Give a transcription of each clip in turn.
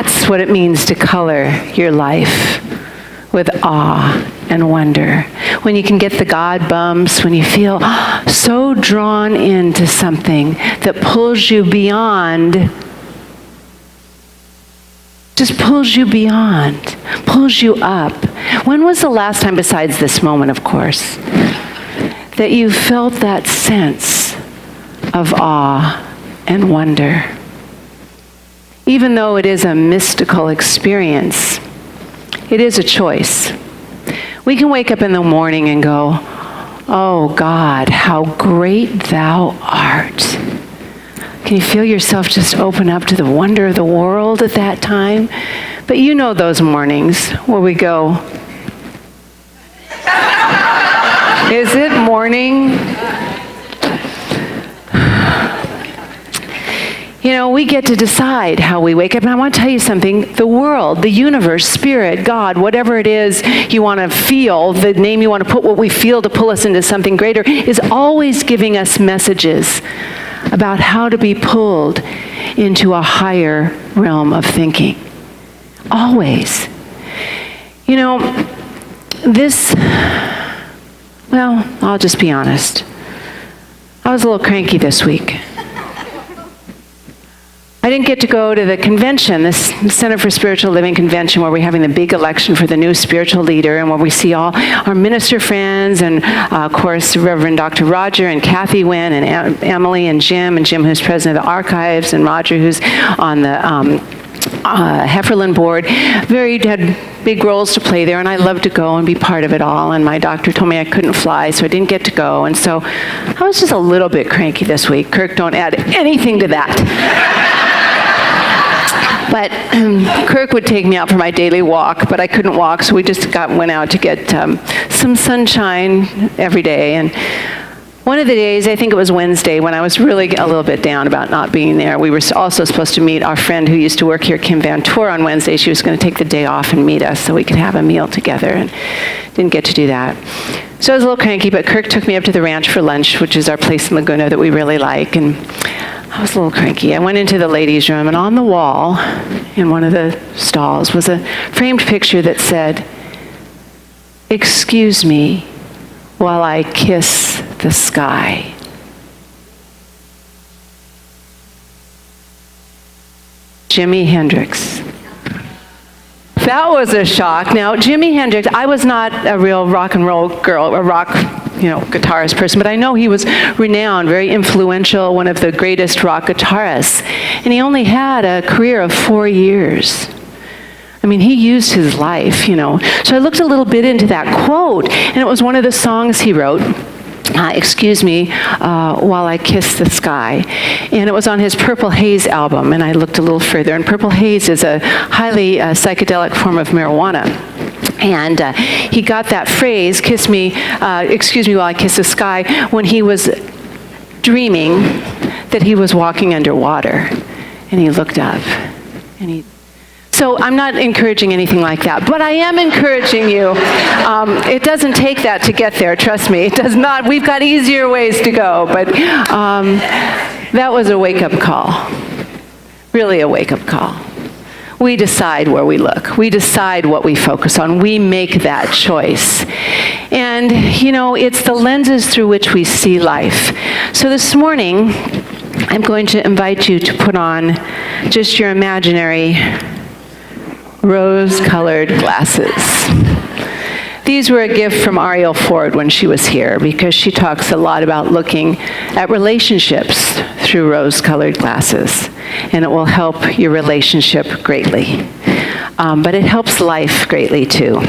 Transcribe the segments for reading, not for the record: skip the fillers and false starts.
That's what it means to color your life with awe and wonder. When you can get the God bumps, when you feel so drawn into something that pulls you beyond, just pulls you beyond, pulls you up. When was the last time, besides this moment, of course, that you felt that sense of awe and wonder? Even though it is a mystical experience, it is a choice. We can wake up in the morning and go, "Oh God, how great thou art." Can you feel yourself just open up to the wonder of the world at that time? But you know those mornings where we go, "Is it morning?" You know, we get to decide how we wake up. And I want to tell you something. The world, the universe, spirit, God, whatever it is you want to feel, the name you want to put what we feel to pull us into something greater, is always giving us messages about how to be pulled into a higher realm of thinking. Always. You know, I'll just be honest. I was a little cranky this week. I didn't get to go to the convention, this Center for Spiritual Living convention, where we're having the big election for the new spiritual leader, and where we see all our minister friends, and of course Reverend Dr. Roger and Kathy went, and Emily and Jim who's president of the archives, and Roger who's on the Hefferland board. Had big roles to play there, and I love to go and be part of it all, and my doctor told me I couldn't fly, so I didn't get to go, and so I was just a little bit cranky this week. Kirk, don't add anything to that. But Kirk would take me out for my daily walk, but I couldn't walk, so we just went out to get some sunshine every day. And one of the days, I think it was Wednesday, when I was really a little bit down about not being there, we were also supposed to meet our friend who used to work here, Kim Van Toor, on Wednesday. She was going to take the day off and meet us so we could have a meal together, and didn't get to do that. So I was a little cranky, but Kirk took me up to the ranch for lunch, which is our place in Laguna that we really like, and I was a little cranky. I went into the ladies' room, and on the wall in one of the stalls was a framed picture that said, "Excuse me while I kiss the sky." Jimi Hendrix. That was a shock. Now, Jimi Hendrix, I was not a real rock and roll girl, a rock, guitarist person, but I know he was renowned, very influential, one of the greatest rock guitarists. And he only had a career of 4 years. I mean, he used his life, So I looked a little bit into that quote, and it was one of the songs he wrote. Excuse me while I kiss the sky. And it was on his Purple Haze album, and I looked a little further. And Purple Haze is a highly psychedelic form of marijuana. And he got that phrase, excuse me while I kiss the sky, when he was dreaming that he was walking underwater. And he looked up, and So I'm not encouraging anything like that, but I am encouraging you. It doesn't take that to get there, trust me. It does not. We've got easier ways to go, but that was a wake-up call. Really a wake-up call. We decide where we look. We decide what we focus on. We make that choice. And, it's the lenses through which we see life. So this morning, I'm going to invite you to put on just your imaginary rose-colored glasses. These were a gift from Ariel Ford when she was here, because she talks a lot about looking at relationships through rose-colored glasses, and it will help your relationship greatly. But it helps life greatly too.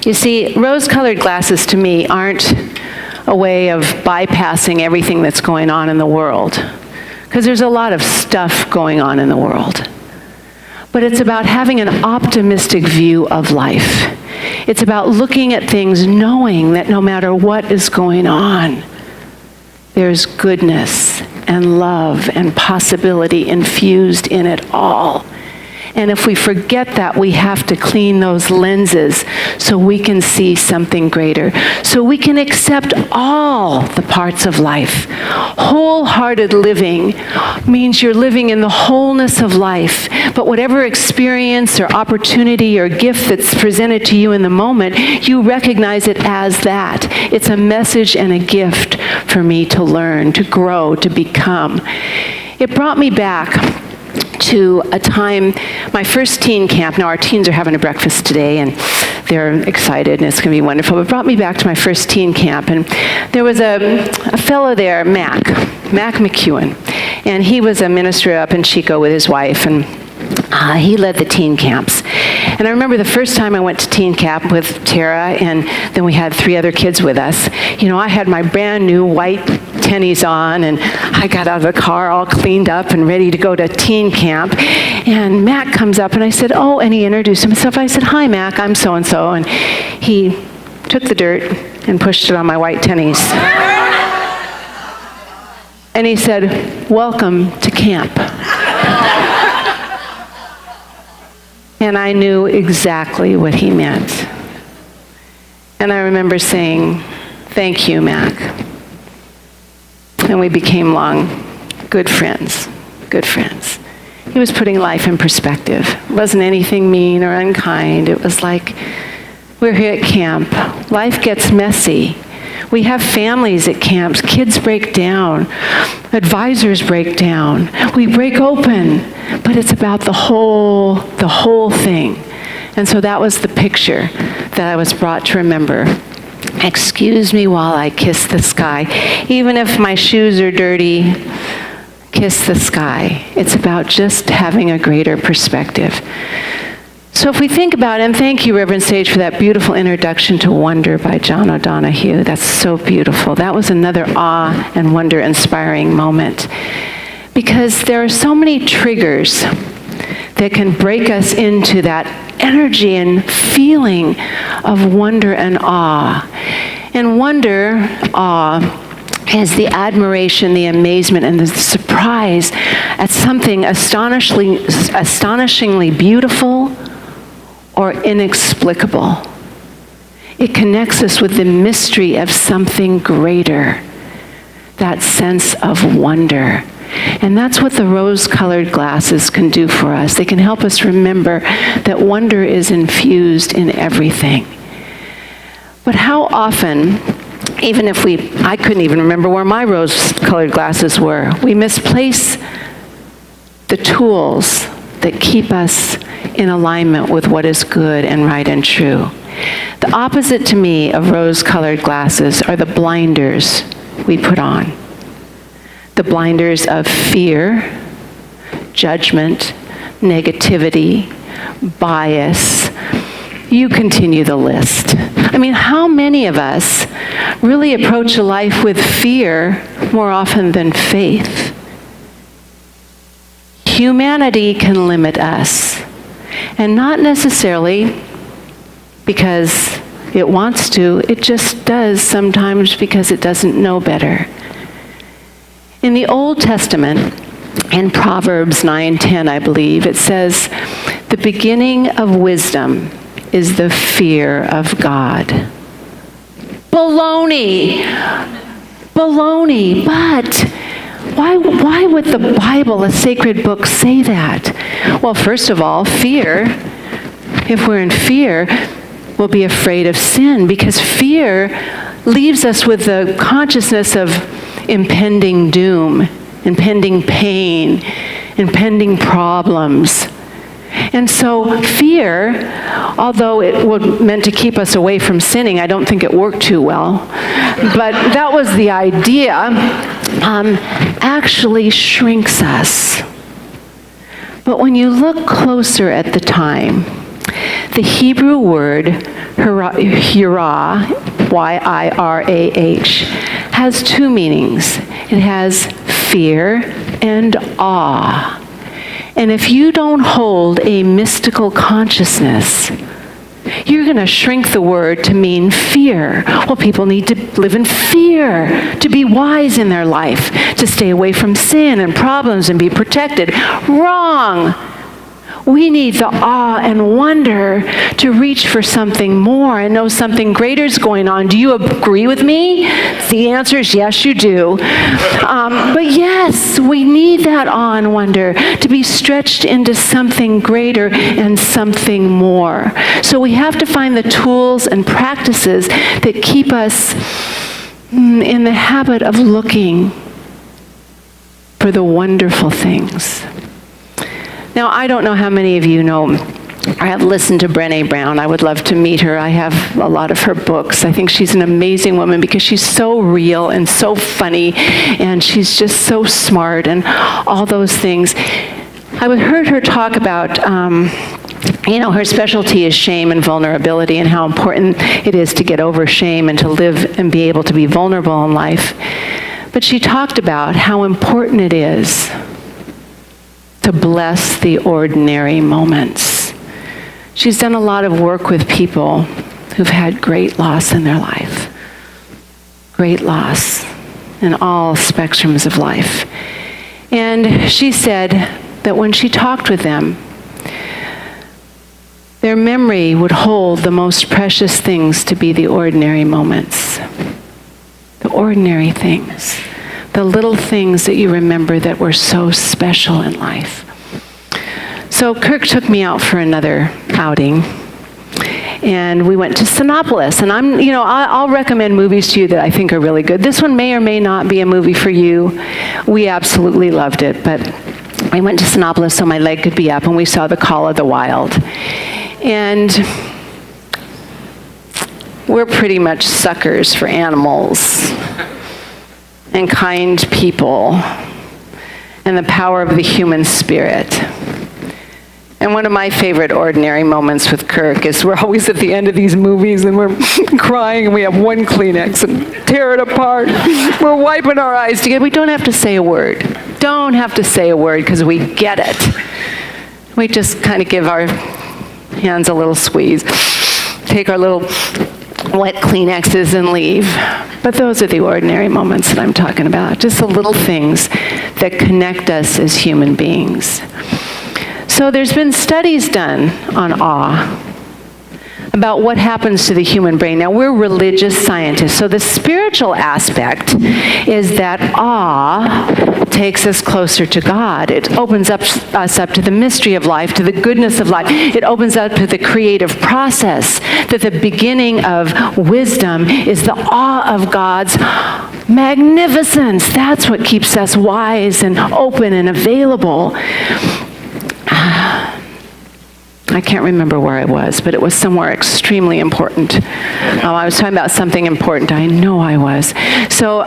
You see, rose-colored glasses to me aren't a way of bypassing everything that's going on in the world, because there's a lot of stuff going on in the world. But it's about having an optimistic view of life. It's about looking at things knowing that no matter what is going on, there's goodness and love and possibility infused in it all. And if we forget that, we have to clean those lenses so we can see something greater, so we can accept all the parts of life. Wholehearted living means you're living in the wholeness of life, but whatever experience or opportunity or gift that's presented to you in the moment, you recognize it as that. It's a message and a gift for me to learn, to grow, to become. It brought me back to a time, my first teen camp. Now our teens are having a breakfast today and they're excited and it's going to be wonderful. But it brought me back to my first teen camp, and there was a fellow there, Mac McEwen, and he was a minister up in Chico with his wife, and he led the teen camps. And I remember the first time I went to teen camp with Tara, and then we had 3 other kids with us. You know, I had my brand new white tennies on, and I got out of the car all cleaned up and ready to go to teen camp. And Mac comes up, and I said, oh, and he introduced himself. I said, hi, Mac, I'm so-and-so. And he took the dirt and pushed it on my white tennies. And he said, welcome to camp. And I knew exactly what he meant. And I remember saying, thank you, Mac. And we became good friends. He was putting life in perspective. It wasn't anything mean or unkind. It was like, we're here at camp. Life gets messy. We have families at camps. Kids break down. Advisors break down. We break open. But it's about the whole thing. And so that was the picture that I was brought to remember. Excuse me while I kiss the sky. Even if my shoes are dirty, kiss the sky. It's about just having a greater perspective. So if we think about it, and thank you, Reverend Sage, for that beautiful introduction to Wonder by John O'Donohue. That's so beautiful. That was another awe and wonder-inspiring moment. Because there are so many triggers that can break us into that energy and feeling of wonder and awe. And wonder, awe, is the admiration, the amazement, and the surprise at something astonishingly beautiful or inexplicable. It connects us with the mystery of something greater, that sense of wonder. And that's what the rose-colored glasses can do for us. They can help us remember that wonder is infused in everything. But how often, even if I couldn't even remember where my rose-colored glasses were, we misplace the tools that keep us in alignment with what is good and right and true. The opposite to me of rose-colored glasses are the blinders we put on. The blinders of fear, judgment, negativity, bias. You continue the list. I mean, how many of us really approach a life with fear more often than faith? Humanity can limit us, and not necessarily because it wants to, it just does sometimes because it doesn't know better. In the Old Testament, in Proverbs 9:10, I believe, it says, the beginning of wisdom is the fear of God. Baloney! But why would the Bible, a sacred book, say that? Well, first of all, fear, if we're in fear, we'll be afraid of sin, because fear leaves us with the consciousness of impending doom, impending pain, impending problems. And so fear, although it was meant to keep us away from sinning, I don't think it worked too well, but that was the idea, actually shrinks us. But when you look closer at the time, the Hebrew word yirah, Y-I-R-A-H, has 2 meanings. It has fear and awe. And if you don't hold a mystical consciousness, you're going to shrink the word to mean fear. Well, people need to live in fear, to be wise in their life, to stay away from sin and problems and be protected. Wrong. We need the awe and wonder to reach for something more and know something greater is going on. Do you agree with me? The answer is yes, you do. But yes, we need that awe and wonder to be stretched into something greater and something more. So we have to find the tools and practices that keep us in the habit of looking for the wonderful things. Now, I don't know how many of you know or have listened to Brené Brown. I would love to meet her. I have a lot of her books. I think she's an amazing woman because she's so real and so funny, and she's just so smart and all those things. I heard her talk about her specialty is shame and vulnerability and how important it is to get over shame and to live and be able to be vulnerable in life. But she talked about how important it is to bless the ordinary moments. She's done a lot of work with people who've had great loss in their life. Great loss in all spectrums of life. And she said that when she talked with them, their memory would hold the most precious things to be the ordinary moments. The ordinary things. The little things that you remember that were so special in life. So Kirk took me out for another outing, and we went to Sinopolis. And I'll recommend movies to you that I think are really good. This one may or may not be a movie for you. We absolutely loved it, but I went to Sinopolis so my leg could be up, and we saw The Call of the Wild. And we're pretty much suckers for animals and kind people and the power of the human spirit. And one of my favorite ordinary moments with Kirk is we're always at the end of these movies and we're crying and we have one Kleenex and tear it apart. We're wiping our eyes together. We don't have to say a word. Don't have to say a word because we get it. We just kind of give our hands a little squeeze, take our little wet Kleenexes and leave. But those are the ordinary moments that I'm talking about. Just the little things that connect us as human beings. So there's been studies done on awe about what happens to the human brain. Now, we're religious scientists, so the spiritual aspect is that awe takes us closer to God. It opens us up to the mystery of life, to the goodness of life. It opens up to the creative process, that the beginning of wisdom is the awe of God's magnificence. That's what keeps us wise and open and available. I can't remember where I was, but it was somewhere extremely important. I was talking about something important. I know I was. So,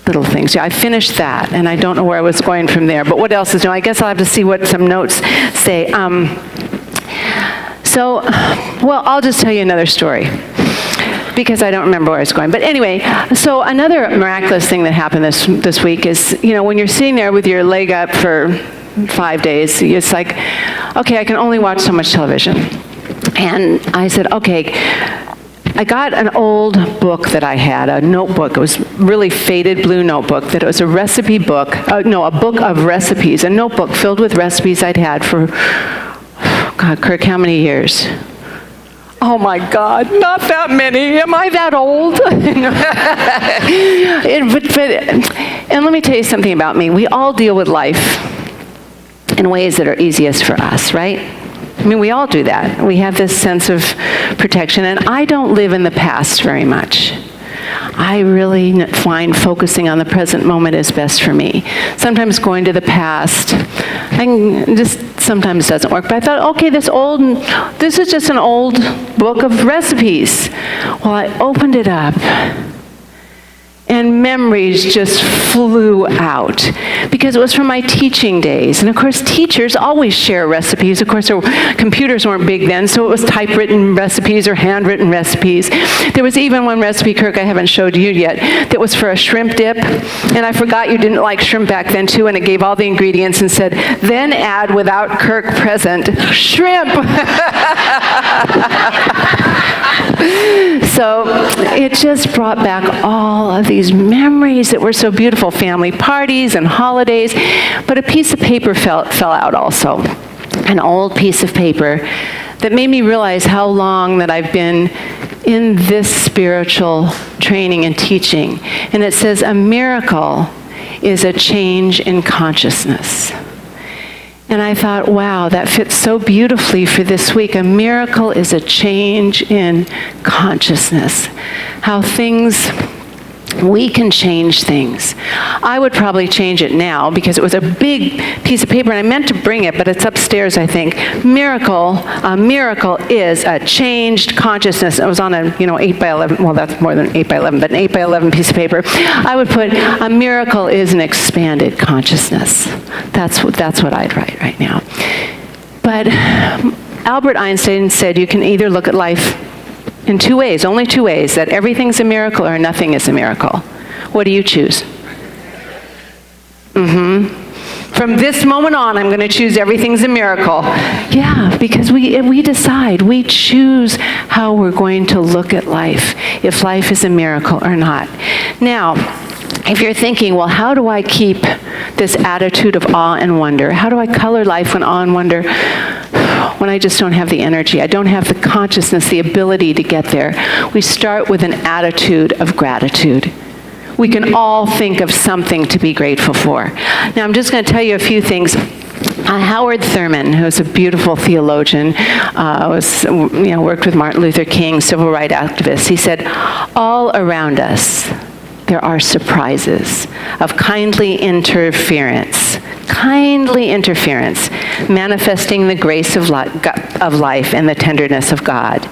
little things. Yeah, I finished that, and I don't know where I was going from there. But what else is new? I guess I'll have to see what some notes say. I'll just tell you another story, because I don't remember where I was going. But anyway, so another miraculous thing that happened this week is, when you're sitting there with your leg up for 5 days, it's like, okay, I can only watch so much television. And I said, okay, I got an old book that I had, a notebook. It was really faded blue notebook, that it was a recipe book, a book of recipes, a notebook filled with recipes I'd had for, God, Kirk, how many years? Oh my God, not that many. Am I that old? And let me tell you something about me. We all deal with life in ways that are easiest for us, right? I mean, we all do that. We have this sense of protection, and I don't live in the past very much. I really find focusing on the present moment is best for me. Sometimes going to the past, sometimes doesn't work. But I thought, okay, this is just an old book of recipes. Well, I opened it up, and memories just flew out because it was from my teaching days. And of course, teachers always share recipes. Of course, computers weren't big then, so it was typewritten recipes or handwritten recipes. There was even one recipe, Kirk, I haven't showed you yet, that was for a shrimp dip. And I forgot you didn't like shrimp back then too, and it gave all the ingredients and said, then add, without Kirk present, shrimp. So it just brought back all of these memories that were so beautiful, family parties and holidays. But a piece of paper fell out also, an old piece of paper that made me realize how long that I've been in this spiritual training and teaching. And it says, a miracle is a change in consciousness. And I thought, wow, that fits so beautifully for this week. A miracle is a change in consciousness. How we can change things. I would probably change it now because it was a big piece of paper and I meant to bring it, but it's upstairs, I think. A miracle is a changed consciousness. It was on a 8 by 11, well, that's more than 8 by 11, but an 8 by 11 piece of paper. I would put, a miracle is an expanded consciousness. That's what I'd write right now. But Albert Einstein said you can either look at life in two ways, only two ways, that everything's a miracle or nothing is a miracle. What do you choose? From this moment on, I'm going to choose everything's a miracle. Yeah, because we decide, we choose how we're going to look at life, if life is a miracle or not. Now, if you're thinking, well, how do I keep this attitude of awe and wonder? How do I color life when awe and wonder, when I just don't have the energy? I don't have the consciousness, the ability to get there. We start with an attitude of gratitude. We can all think of something to be grateful for. Now, I'm just going to tell you a few things. Howard Thurman, who's a beautiful theologian, worked with Martin Luther King, civil rights activist. He said, all around us, there are surprises of kindly interference, manifesting the grace of life and the tenderness of God.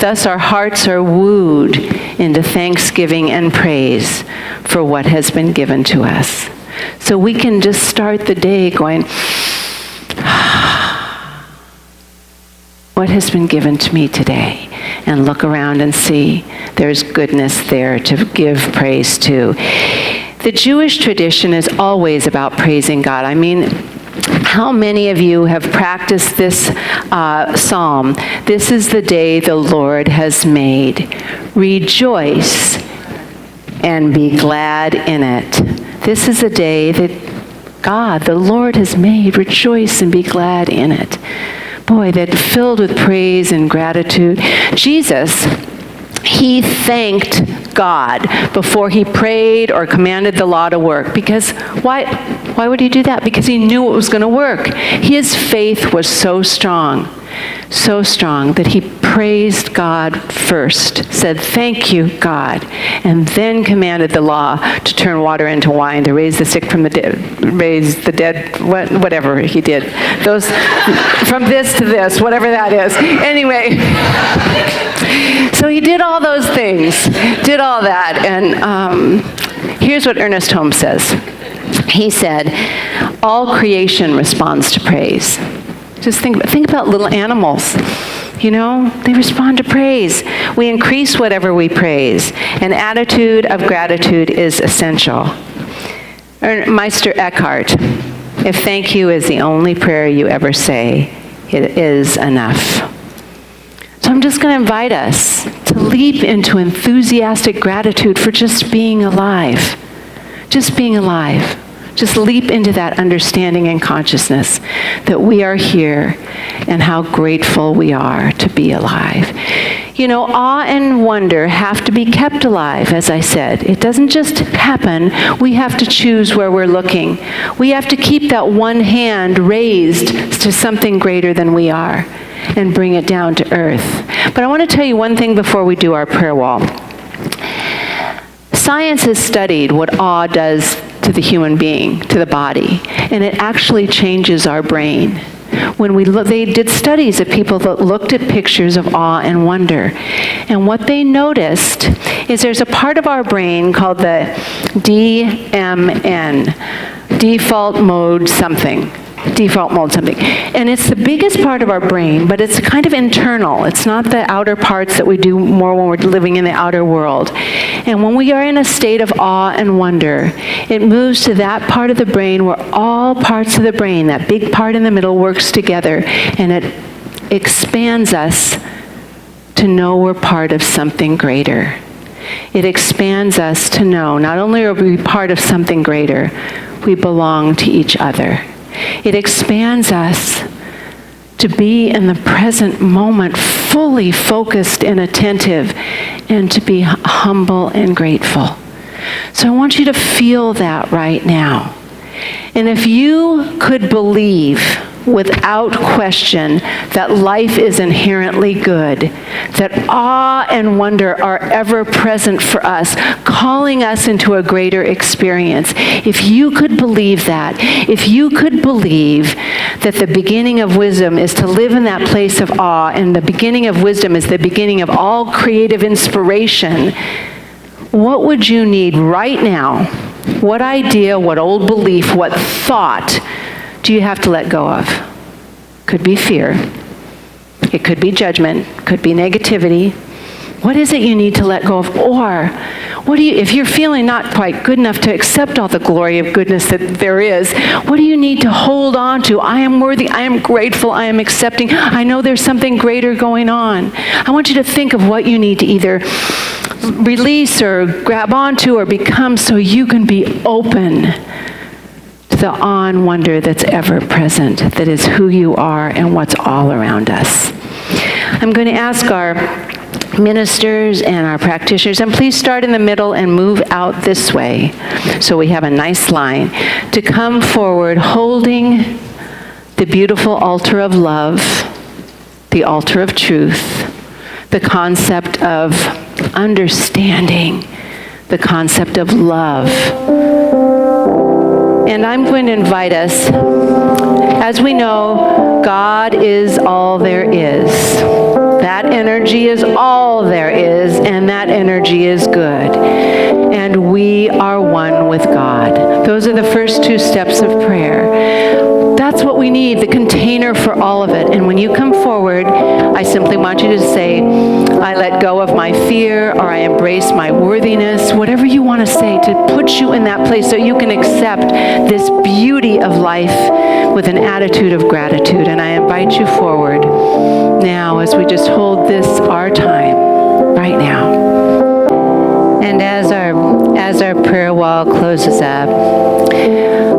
Thus our hearts are wooed into thanksgiving and praise for what has been given to us. So we can just start the day going, what has been given to me today? And look around and see there's goodness there to give praise to. The Jewish tradition is always about praising God. I mean, how many of you have practiced this psalm? This is the day the Lord has made. Rejoice and be glad in it. This is a day that God, the Lord, has made. Rejoice and be glad in it. Boy, that filled with praise and gratitude. Jesus, he thanked God before he prayed or commanded the law to work. Because why would he do that? Because he knew it was going to work. His faith was so strong that he praised God first, said, thank you, God, and then commanded the law to turn water into wine, to raise the sick from the dead, raise the dead, whatever he did. Those, from this to this, whatever that is. Anyway, so he did all those things, did all that, and here's what Ernest Holmes says. He said, all creation responds to praise. Just think about little animals. They respond to praise. We increase whatever we praise. An attitude of gratitude is essential. Meister Eckhart, if thank you is the only prayer you ever say, it is enough. So I'm just going to invite us to leap into enthusiastic gratitude for just being alive. Just being alive. Just leap into that understanding and consciousness that we are here and how grateful we are to be alive. Awe and wonder have to be kept alive, as I said. It doesn't just happen. We have to choose where we're looking. We have to keep that one hand raised to something greater than we are and bring it down to earth. But I want to tell you one thing before we do our prayer wall. Science has studied what awe does to the human being, to the body, and it actually changes our brain. When they did studies of people that looked at pictures of awe and wonder, and what they noticed is there's a part of our brain called the DMN, default mode something, and it's the biggest part of our brain, but it's kind of internal. It's not the outer parts that we do more when we're living in the outer world. And when we are in a state of awe and wonder, it moves to that part of the brain where all parts of the brain, that big part in the middle, works together, and it expands us to know we're part of something greater. It expands us to know not only are we part of something greater, we belong to each other. It expands us to be in the present moment, fully focused and attentive, and to be humble and grateful. So I want you to feel that right now. And if you could believe without question that life is inherently good, that awe and wonder are ever present for us, calling us into a greater experience, if you could believe that, if you could believe that the beginning of wisdom is to live in that place of awe, and the beginning of wisdom is the beginning of all creative inspiration, what would you need right now? What idea, what old belief, what thought do you have to let go of? Could be fear. It could be judgment. Could be negativity. What is it you need to let go of? Or what do you, if you're feeling not quite good enough to accept all the glory of goodness that there is, what do you need to hold on to? I am worthy. I am grateful. I am accepting. I know there's something greater going on. I want you to think of what you need to either release or grab onto or become so you can be open to the awe and wonder that's ever present, that is who you are and what's all around us. I'm going to ask our ministers and our practitioners, and please start in the middle and move out this way so we have a nice line, to come forward holding the beautiful altar of love, the altar of truth, the concept of understanding, the concept of love. And I'm going to invite us, as we know, God is all there is. That energy is all there is, and that energy is good. And we are one with God. Those are the first two steps of prayer. That's what we need, the container for all of it. And when you come forward, I simply want you to say, I let go of my fear, or I embrace my worthiness, whatever you want to say to put you in that place so you can accept this beauty of life with an attitude of gratitude. And I invite you forward now as we just hold this, our time, right now. And as our prayer wall closes up,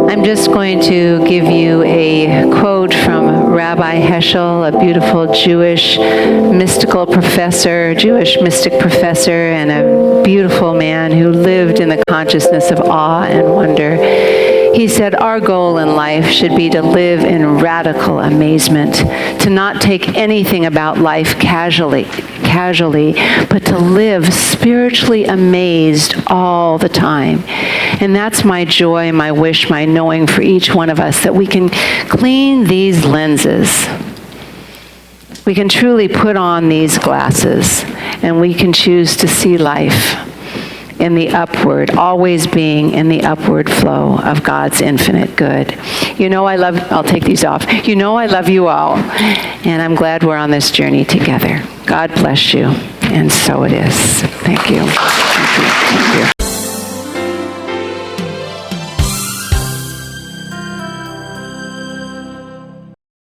I'm just going to give you a quote from Rabbi Heschel, a beautiful Jewish mystical professor, Jewish mystic professor, and a beautiful man who lived in the consciousness of awe and wonder. He said, our goal in life should be to live in radical amazement, to not take anything about life casually, but to live spiritually amazed all the time. And that's my joy, my wish, my knowing for each one of us, that we can clean these lenses. We can truly put on these glasses, and we can choose to see life in the upward, always being in the upward flow of God's infinite good. You know I'll take these off. You know I love you all, and I'm glad we're on this journey together. God bless you, and so it is. Thank you. Thank you. Thank you.